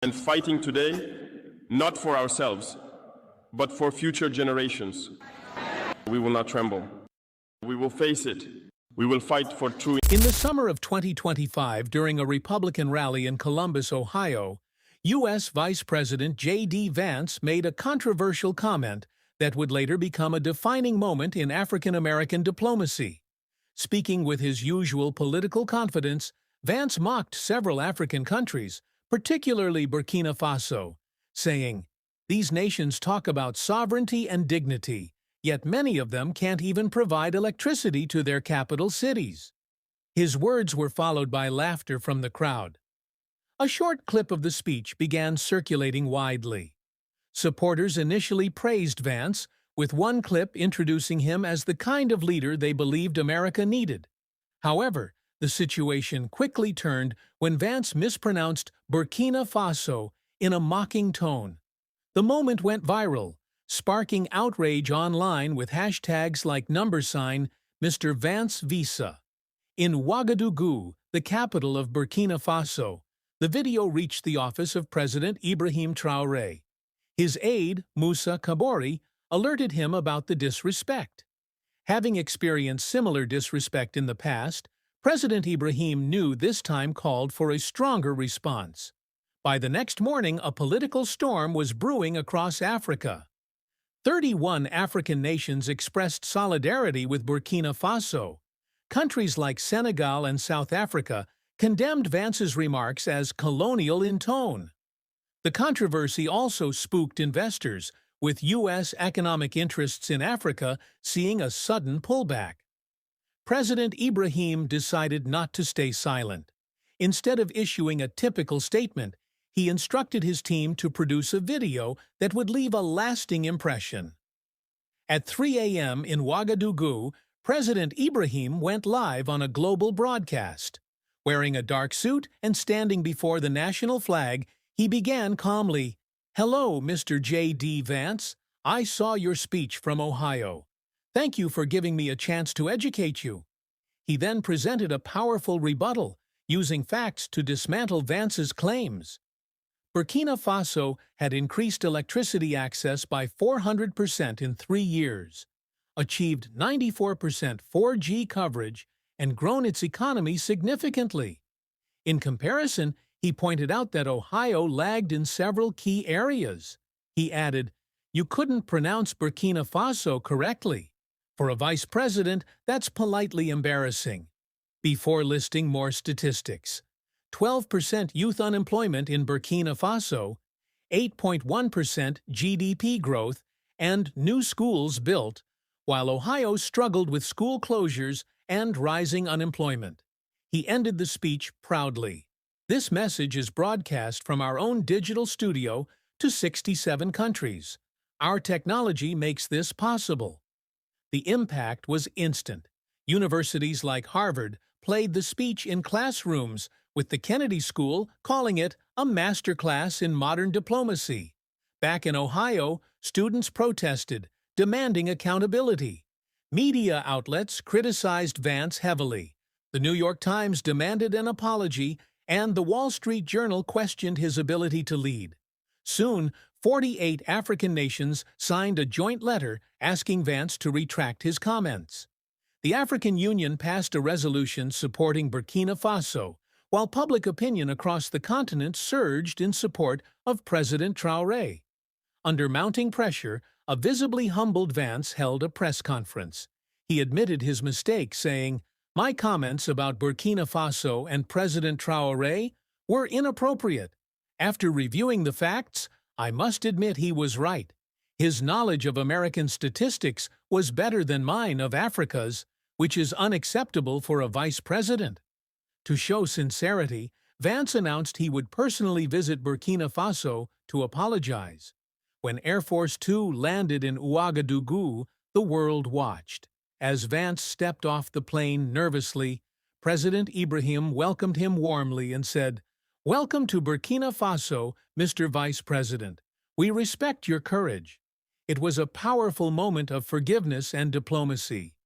and fighting today, not for ourselves, but for future generations. We will not tremble. We will face it. We will fight for true. In the summer of 2025, during a Republican rally in Columbus, Ohio, U.S. Vice President JD Vance made a controversial comment that would later become a defining moment in African-American diplomacy. Speaking with his usual political confidence, Vance mocked several African countries, particularly Burkina Faso, saying, "These nations talk about sovereignty and dignity, yet many of them can't even provide electricity to their capital cities." His words were followed by laughter from the crowd. A short clip of the speech began circulating widely. Supporters initially praised Vance, with one clip introducing him as the kind of leader they believed America needed. However, the situation quickly turned when Vance mispronounced Burkina Faso in a mocking tone. The moment went viral, sparking outrage online with hashtags like #Mr. Vance Visa. In Ouagadougou, the capital of Burkina Faso, the video reached the office of President Ibrahim Traoré. His aide, Moussa Kabori, alerted him about the disrespect. Having experienced similar disrespect in the past, President Ibrahim knew this time called for a stronger response. By the next morning, a political storm was brewing across Africa. 31 African nations expressed solidarity with Burkina Faso. Countries like Senegal and South Africa condemned Vance's remarks as colonial in tone. The controversy also spooked investors, with U.S. economic interests in Africa seeing a sudden pullback. President Ibrahim decided not to stay silent. Instead of issuing a typical statement, he instructed his team to produce a video that would leave a lasting impression. At 3 a.m. in Ouagadougou, President Ibrahim went live on a global broadcast. Wearing a dark suit and standing before the national flag, he began calmly, "Hello, Mr. JD Vance. I saw your speech from Ohio. Thank you for giving me a chance to educate you." He then presented a powerful rebuttal, using facts to dismantle Vance's claims. Burkina Faso had increased electricity access by 400% in 3 years, achieved 94% 4G coverage, and grown its economy significantly. In comparison, he pointed out that Ohio lagged in several key areas. He added, "You couldn't pronounce Burkina Faso correctly. For a vice president, that's politely embarrassing." Before listing more statistics, 12% youth unemployment in Burkina Faso, 8.1% GDP growth, and new schools built, while Ohio struggled with school closures and rising unemployment. He ended the speech proudly. This message is broadcast from our own digital studio to 67 countries. Our technology makes this possible. The impact was instant. Universities like Harvard played the speech in classrooms, with the Kennedy School calling it a masterclass in modern diplomacy. Back in Ohio, students protested, demanding accountability. Media outlets criticized Vance heavily. The New York Times demanded an apology, and the Wall Street Journal questioned his ability to lead. Soon, 48 African nations signed a joint letter asking Vance to retract his comments. The African Union passed a resolution supporting Burkina Faso, while public opinion across the continent surged in support of President Traoré. Under mounting pressure, a visibly humbled Vance held a press conference. He admitted his mistake, saying, "My comments about Burkina Faso and President Traoré were inappropriate. After reviewing the facts, I must admit he was right. His knowledge of American statistics was better than mine of Africa's, which is unacceptable for a vice president." To show sincerity, Vance announced he would personally visit Burkina Faso to apologize. When Air Force Two landed in Ouagadougou, the world watched. As Vance stepped off the plane nervously, President Ibrahim welcomed him warmly and said, "Welcome to Burkina Faso, Mr. Vice President. We respect your courage." It was a powerful moment of forgiveness and diplomacy.